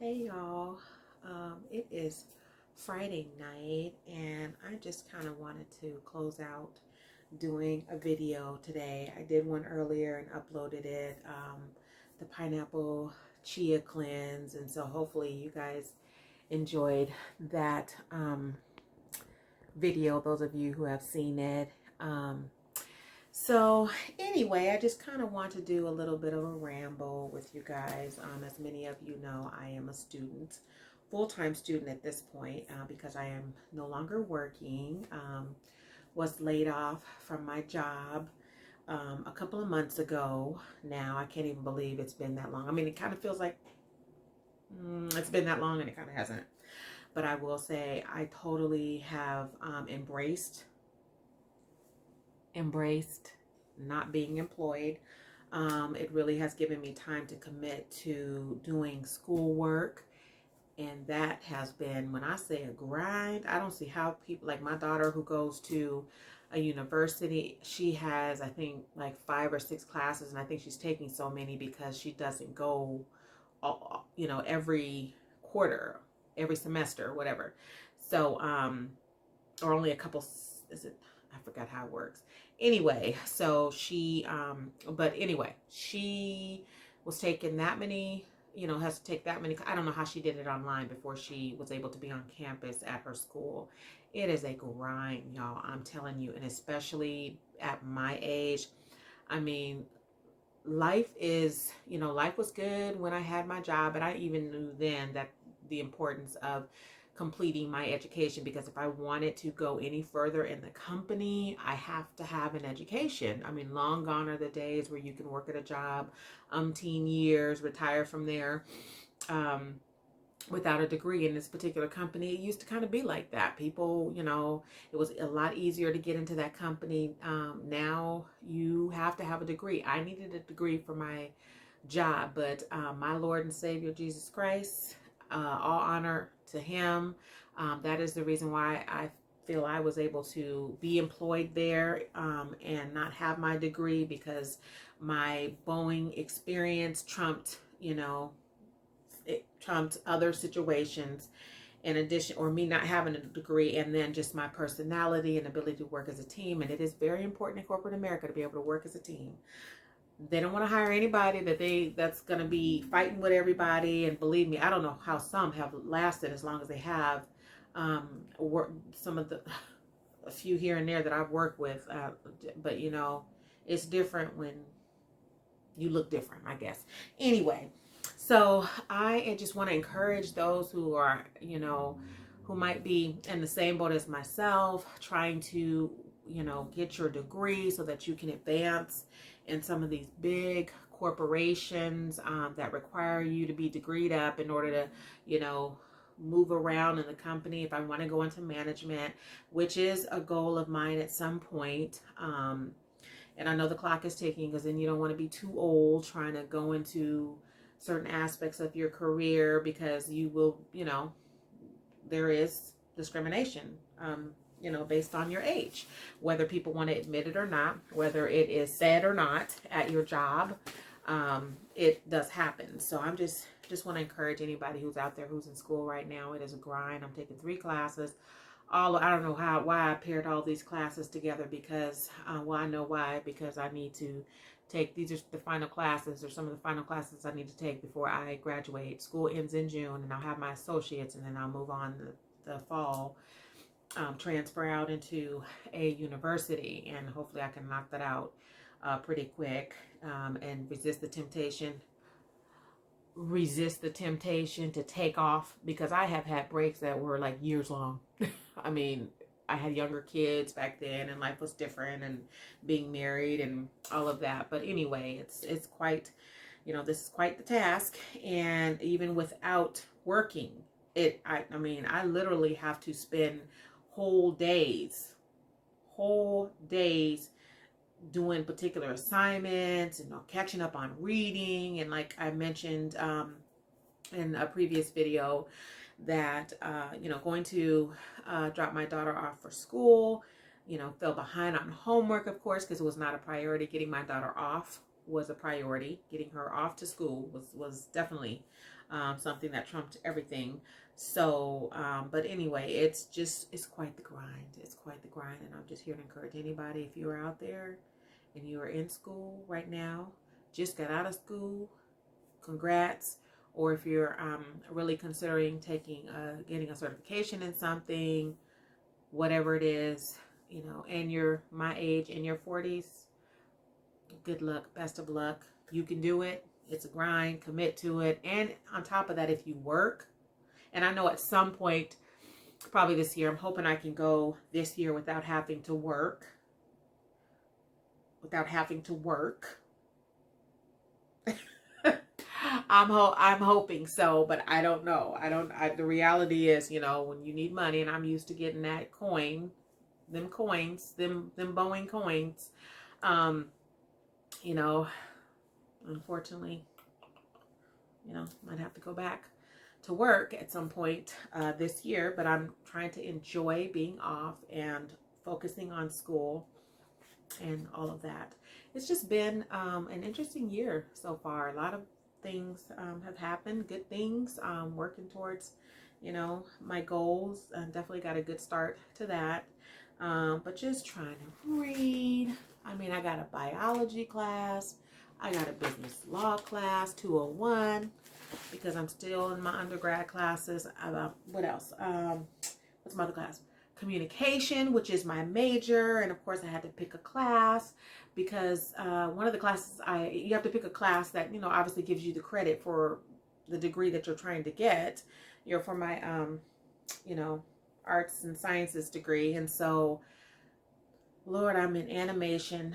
Hey y'all, it is Friday night and I just kind of wanted to close out doing a video today. I did one earlier and uploaded it, the pineapple chia cleanse, and so hopefully you guys enjoyed that video, those of you who have seen it. So anyway, I just kind of want to do a little bit of a ramble with you guys. As many of you know, I am a student, full-time student at this point, because I am no longer working. Was laid off from my job a couple of months ago. Now I can't even believe it's been that long. I mean, it kind of feels like it's been that long, and it kind of hasn't. But I will say I totally have embraced not being employed. It really has given me time to commit to doing schoolwork. And that has been, when I say a grind, I don't see how people, like my daughter who goes to a university, she has, I think, like 5 or 6 classes. And I think she's taking so many because she doesn't go, every quarter, every semester, whatever. So, or only a couple, is it, I forgot how it works. Anyway, so she but anyway, she was taking that many, has to take that many. I don't know how she did it online before she was able to be on campus at her school. It is a grind, y'all, I'm telling you. And especially at my age, I mean, life was good when I had my job, and I even knew then that the importance of completing my education, because if I wanted to go any further in the company, I have to have an education. I mean, long gone are the days where you can work at a job umpteen years, retire from there, without a degree. In this particular company, it used to kind of be like that. People, it was a lot easier to get into that company. Now you have to have a degree. I needed a degree for my job, but my Lord and Savior Jesus Christ, all honor to him. That is the reason why I feel I was able to be employed there, and not have my degree, because my Boeing experience trumped, it trumped other situations in addition, or me not having a degree, and then just my personality and ability to work as a team. And it is very important in corporate America to be able to work as a team. They don't want to hire anybody that's going to be fighting with everybody. And believe me, I don't know how some have lasted as long as they have. Some of a few here and there that I've worked with, but it's different when you look different, I guess. Anyway, so I just want to encourage those who are, who might be in the same boat as myself, trying to, get your degree so that you can advance in some of these big corporations, that require you to be degreed up in order to, move around in the company. If I want to go into management, which is a goal of mine at some point, and I know the clock is ticking, because then you don't want to be too old trying to go into certain aspects of your career, because you will, there is discrimination, based on your age, whether people want to admit it or not, whether it is said or not at your job. It does happen. So I'm just want to encourage anybody who's out there who's in school right now. It is a grind. I'm taking 3 classes. I don't know why I paired all these classes together, because I know why, because I need to take, these are the final classes, or some of the final classes I need to take before I graduate. School ends in June, and I'll have my associates, and then I'll move on the fall, transfer out into a university, and hopefully I can knock that out pretty quick, and resist the temptation to take off, because I have had breaks that were like years long. I mean, I had younger kids back then, and life was different, and being married and all of that. But anyway, it's quite, this is quite the task. And even without working, I mean, I literally have to spend whole days doing particular assignments, and catching up on reading. And like I mentioned in a previous video, that going to drop my daughter off for school, fell behind on homework, of course, because it was not a priority. Getting my daughter off was a priority. Getting her off to school was definitely something that trumped everything. So, but anyway, it's quite the grind. It's quite the grind. And I'm just here to encourage anybody, if you're out there and you are in school right now, just got out of school, congrats. Or if you're really considering getting a certification in something, whatever it is, you know, and you're my age, in your 40s, good luck, best of luck. You can do it. It's a grind. Commit to it. And on top of that, if you work, and I know at some point, probably this year, I'm hoping I can go this year without having to work. I'm hoping so, but I don't know. The reality is, you know, when you need money, and I'm used to getting that them Boeing coins, you know, unfortunately, you know, might have to go back to work at some point this year, but I'm trying to enjoy being off and focusing on school and all of that. It's just been an interesting year so far. A lot of things have happened, good things, working towards, you know, my goals. Definitely got a good start to that. But just trying to read. I mean, I got a biology class. I got a business law class, 201, because I'm still in my undergrad classes. What else? What's my other class? Communication, which is my major. And of course I had to pick a class because one of the classes, you have to pick a class that, you know, obviously gives you the credit for the degree that you're trying to get. You know, for my, you know, arts and sciences degree. And so, Lord, I'm in animation.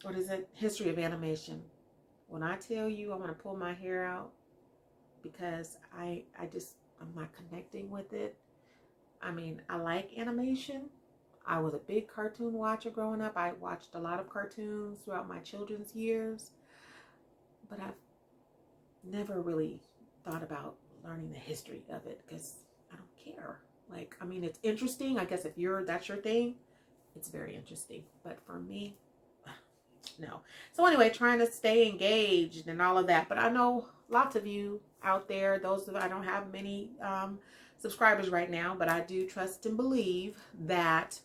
What is it? History of animation. When I tell you I want to pull my hair out because I'm not connecting with it. I mean, I like animation. I was a big cartoon watcher growing up. I watched a lot of cartoons throughout my children's years, but I've never really thought about learning the history of it because I don't care. Like, I mean, it's interesting. I guess if that's your thing, it's very interesting. But for me, no. So anyway, trying to stay engaged and all of that. But I know lots of you out there, I don't have many subscribers right now, but I do trust and believe that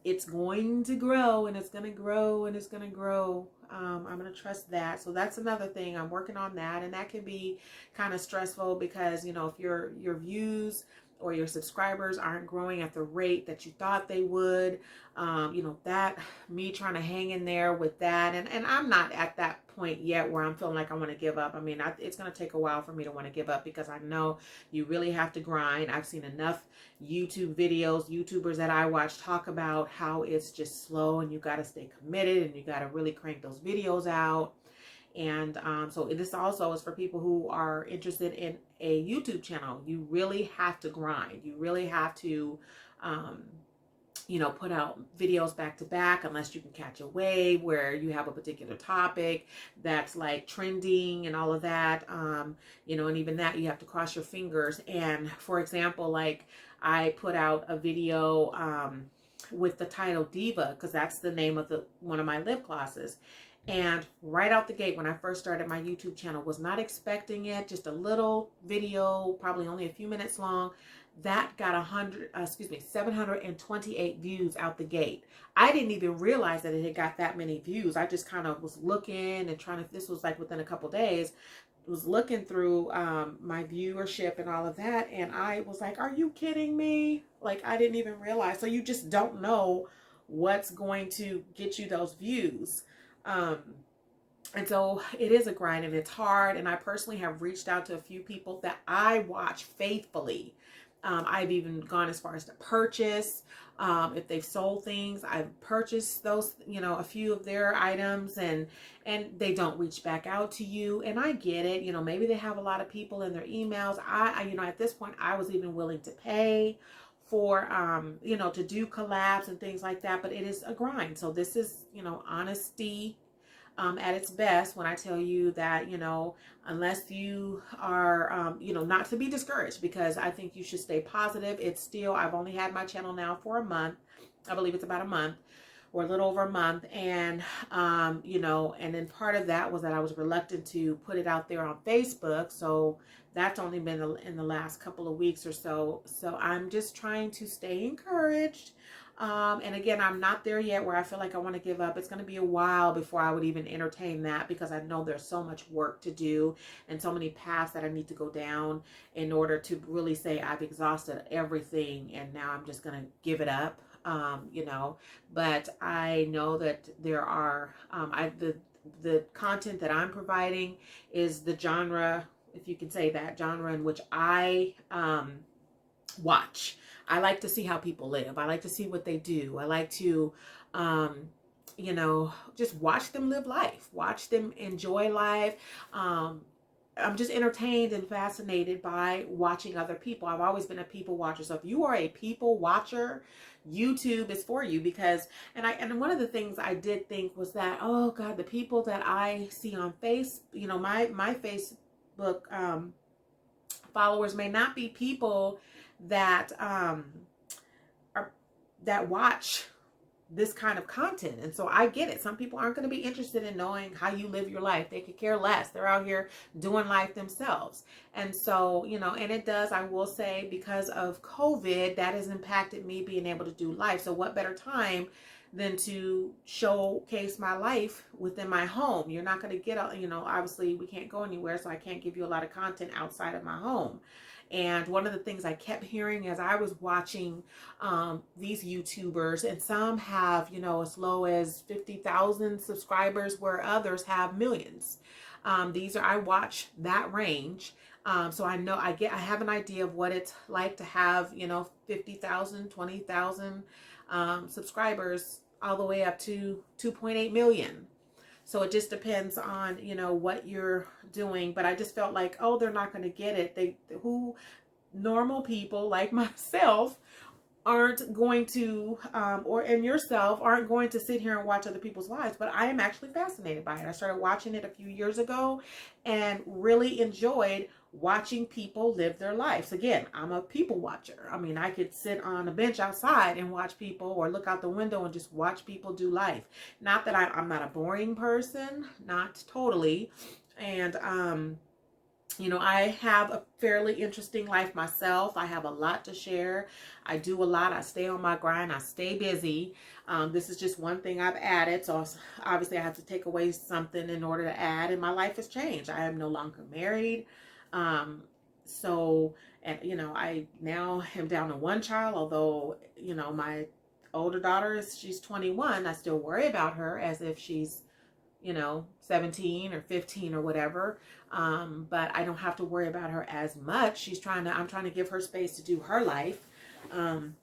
it's going to grow, and it's going to grow, and it's going to grow. I'm going to trust that. So that's another thing. I'm working on that, and that can be kind of stressful because, you know, if your views or your subscribers aren't growing at the rate that you thought they would, you know, that me trying to hang in there with that. And I'm not at that point yet where I'm feeling like I want to give up. I mean, it's going to take a while for me to want to give up because I know you really have to grind. I've seen enough YouTubers that I watch talk about how it's just slow and you got to stay committed and you got to really crank those videos out. And so this also is for people who are interested in a YouTube channel. You really have to grind. You really have to, you know, put out videos back to back unless you can catch a wave where you have a particular topic that's like trending and all of that. You know, and even that you have to cross your fingers. And for example, like I put out a video with the title Diva because that's the name of one of my lip glosses. And right out the gate, when I first started my YouTube channel, was not expecting it, just a little video, probably only a few minutes long, that got 728 views out the gate. I didn't even realize that it had got that many views. I just kind of was looking and trying to, this was like within a couple days, was looking through my viewership and all of that. And I was like, are you kidding me? Like, I didn't even realize. So you just don't know what's going to get you those views. And so it is a grind and it's hard. And I personally have reached out to a few people that I watch faithfully. I've even gone as far as to purchase. If they've sold things, I've purchased those, you know, a few of their items and they don't reach back out to you. And I get it. You know, maybe they have a lot of people in their emails. You know, at this point, I was even willing to pay for, you know, to do collabs and things like that. But it is a grind. So this is, you know, honesty at its best when I tell you that, you know, unless you are, you know, not to be discouraged, because I think you should stay positive. It's still, I've only had my channel now for a month. I believe it's about a month or a little over a month. And, you know, and then part of that was that I was reluctant to put it out there on Facebook. So that's only been in the last couple of weeks or so. So I'm just trying to stay encouraged. And again, I'm not there yet where I feel like I want to give up. It's going to be a while before I would even entertain that, because I know there's so much work to do and so many paths that I need to go down in order to really say I've exhausted everything and now I'm just going to give it up. You know, but I know that there are, the content that I'm providing is the genre, if you can say that, genre in which I watch. I like to see how people live. I like to see what they do. I like to, you know, just watch them live life, watch them enjoy life. I'm just entertained and fascinated by watching other people. I've always been a people watcher. So if you are a people watcher, YouTube is for you, because, and one of the things I did think was that, oh God, the people that I see on you know, my Facebook followers may not be people that that watch this kind of content. And so I get it. Some people aren't going to be interested in knowing how you live your life. They could care less. They're out here doing life themselves. And so, you know, and it does, I will say, because of COVID, that has impacted me being able to do life. So what better time than to showcase my life within my home? You're not going to get, you know, obviously we can't go anywhere, so I can't give you a lot of content outside of my home. And one of the things I kept hearing as I was watching these YouTubers, and some have, you know, as low as 50,000 subscribers, where others have millions. I watch that range. So I know I have an idea of what it's like to have, you know, 50,000, 20,000 subscribers, all the way up to 2.8 million. So it just depends on, you know, what you're doing. But I just felt like, oh, they're not going to get it. Normal people like myself aren't going to, and yourself aren't going to sit here and watch other people's lives. But I am actually fascinated by it. I started watching it a few years ago and really enjoyed watching people live their lives. Again, I'm a people watcher. I mean, I could sit on a bench outside and watch people, or look out the window and just watch people do life. Not that I'm not a boring person, not totally. And, you know, I have a fairly interesting life myself. I have a lot to share. I do a lot. I stay on my grind. I stay busy. This is just one thing I've added. So obviously I have to take away something in order to add. And my life has changed. I am no longer married. And you know, I now am down to one child, although, you know, my older daughter she's 21. I still worry about her as if she's, you know, 17 or 15 or whatever. But I don't have to worry about her as much. I'm trying to give her space to do her life. And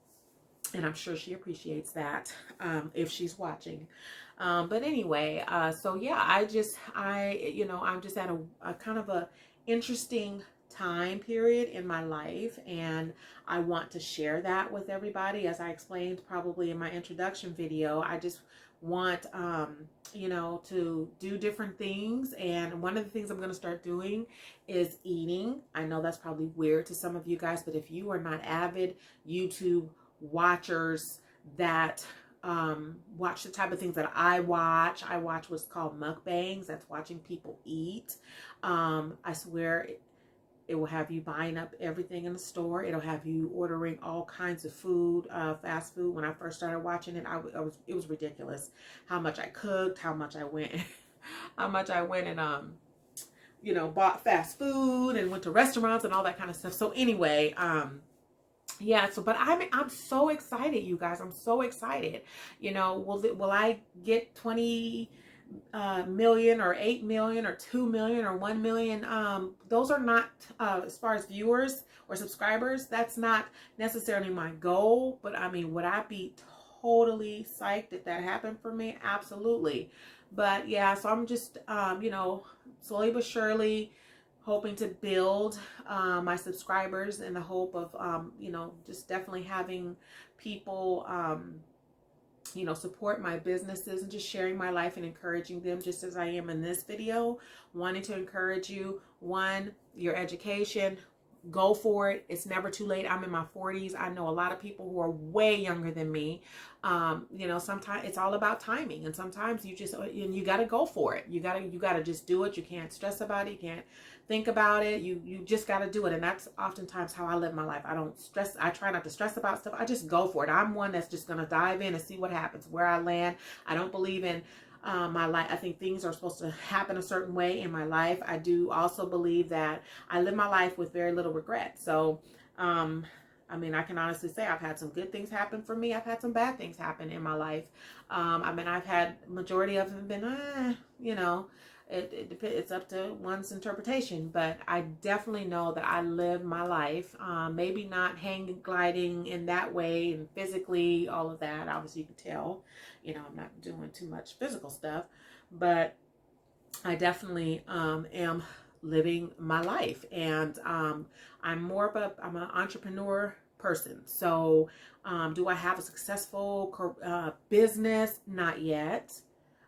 I'm sure she appreciates that, if she's watching. But anyway, so yeah, I'm just at a kind of a interesting time period in my life, and I want to share that with everybody. As I explained probably in my introduction video, I just want you know, to do different things. And one of the things I'm going to start doing is eating. I know that's probably weird to some of you guys, but if you are not avid YouTube watchers that watch the type of things that I watch what's called mukbangs. That's watching people eat. I swear it will have you buying up everything in the store. It'll have you ordering all kinds of food, fast food. When I first started watching it, it was ridiculous how much I cooked, how much I went and you know, bought fast food and went to restaurants and all that kind of stuff. So anyway, yeah, but I'm so excited, you guys. I'm so excited. You know, will I get 20 million or 8 million or 2 million or 1 million? Those are not, as far as viewers or subscribers, that's not necessarily my goal. But I mean, would I be totally psyched if that happened for me? Absolutely. But yeah, so I'm just, you know, slowly but surely hoping to build my subscribers in the hope of, you know, just definitely having people, you know, support my businesses and just sharing my life and encouraging them, just as I am in this video, wanting to encourage you, one, your education, go for it. It's never too late. I'm in my 40s. I know a lot of people who are way younger than me. You know, sometimes it's all about timing, and sometimes you got to go for it. You got to just do it. You can't stress about it. You can't think about it. You just got to do it. And that's oftentimes how I live my life. I don't stress. I try not to stress about stuff. I just go for it. I'm one that's just going to dive in and see what happens, where I land. I don't believe in my life. I think things are supposed to happen a certain way in my life. I do also believe that I live my life with very little regret. So, I mean, I can honestly say I've had some good things happen for me. I've had some bad things happen in my life. I mean, I've had majority of them been, you know, it's up to one's interpretation, but I definitely know that I live my life, maybe not hang gliding in that way and physically, all of that. Obviously, you can tell, you know, I'm not doing too much physical stuff, but I definitely am living my life, and I'm an entrepreneur person. So do I have a successful business? Not yet.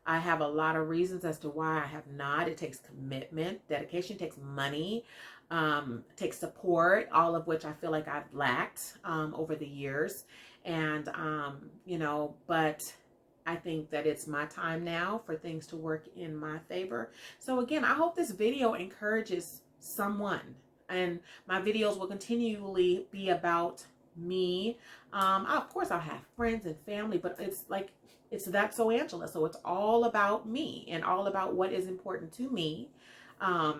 I have a lot of reasons as to why I have not. It takes commitment, dedication, takes money, takes support, all of which I feel like I've lacked over the years. And, you know, but I think that it's my time now for things to work in my favor. So again, I hope this video encourages someone, and my videos will continually be about me. Of course, I'll have friends and family, but it's That's So Angela. So it's all about me and all about what is important to me. I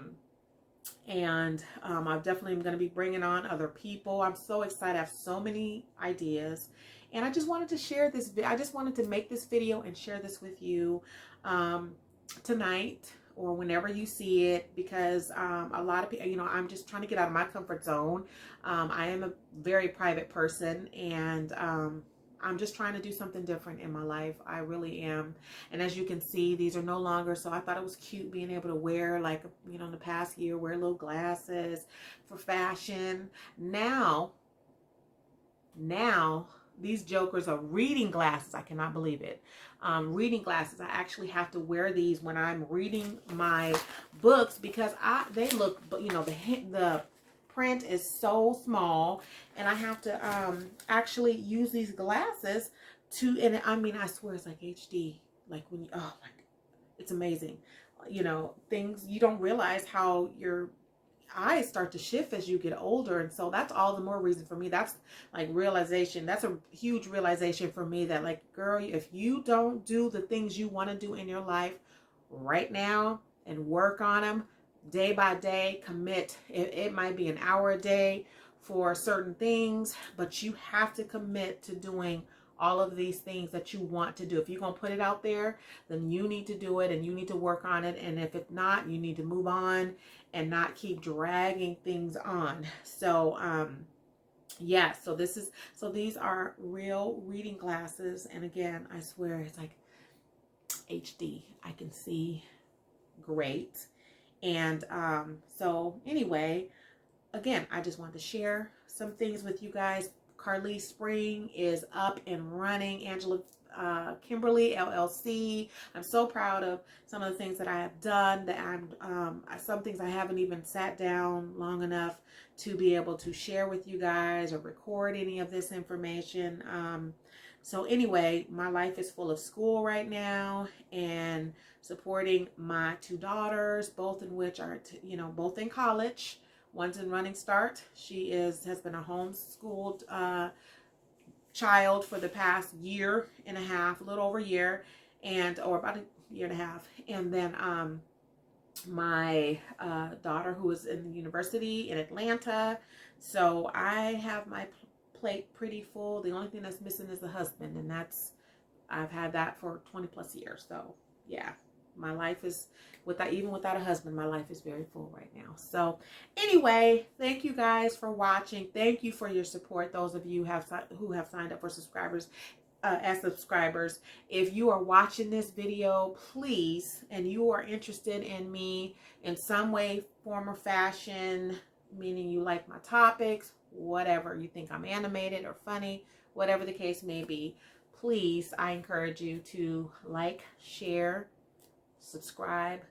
definitely am going to be bringing on other people. I'm so excited. I have so many ideas, and I just wanted to share this. I just wanted to make this video and share this with you tonight or whenever you see it, because a lot of people, you know, I'm just trying to get out of my comfort zone. I am a very private person, and I'm just trying to do something different in my life. I really am. And as you can see, these are no longer, so I thought it was cute being able to wear, like, you know, in the past year, wear little glasses for fashion. Now, these jokers are reading glasses. I cannot believe it. Reading glasses. I actually have to wear these when I'm reading my books, because they look, you know, the print is so small, and I have to actually use these glasses and I mean, I swear it's like HD, like when you, oh my, it's amazing. You know, things you don't realize how your eyes start to shift as you get older. And so that's all the more reason for me. That's like realization. That's a huge realization for me, that like, girl, if you don't do the things you want to do in your life right now and work on them day by day, commit. It might be an hour a day for certain things, but you have to commit to doing all of these things that you want to do. If you're going to put it out there, then you need to do it, and you need to work on it. And if it's not, you need to move on and not keep dragging things on. So, yeah, so these are real reading glasses. And again, I swear it's like HD. I can see great. And so anyway, again, I just wanted to share some things with you guys. Carly Spring is up and running. Angela Kimberly LLC. I'm so proud of some of the things that I have done. That some things I haven't even sat down long enough to be able to share with you guys or record any of this information. So anyway, my life is full of school right now, and supporting my two daughters, both in which are, you know, both in college. One's in Running Start. She has been a homeschooled child for the past year and a half, a little over a year, or about a year and a half. And then my daughter, who is in the university in Atlanta. So I have my plate pretty full. The only thing that's missing is the husband, and I've had that for 20 plus years. So yeah, my life is, even without a husband, my life is very full right now. So anyway, thank you guys for watching. Thank you for your support. Those of you who have signed up for subscribers, as subscribers. If you are watching this video, please, and you are interested in me in some way, form, or fashion, meaning you like my topics, whatever, you think I'm animated or funny, whatever the case may be, please, I encourage you to like, share, subscribe,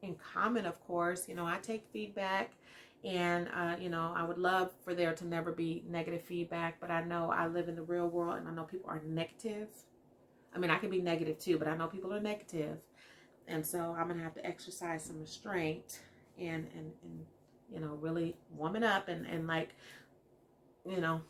and comment. Of course, you know, I take feedback, And, you know, I would love for there to never be negative feedback, but I know I live in the real world and I know people are negative. I mean, I can be negative too, but I know people are negative. And so I'm going to have to exercise some restraint and you know, really woman up and like, you know,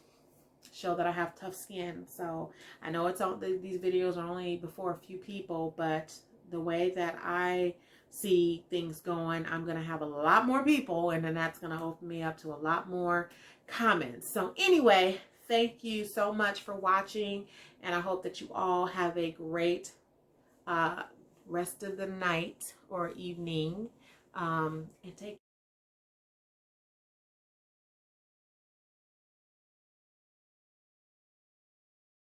show that I have tough skin. So I know it's all these videos are only before a few people, but the way that I see things going, I'm going to have a lot more people, and then that's going to open me up to a lot more comments. So anyway, thank you so much for watching, and I hope that you all have a great rest of the night or evening, and take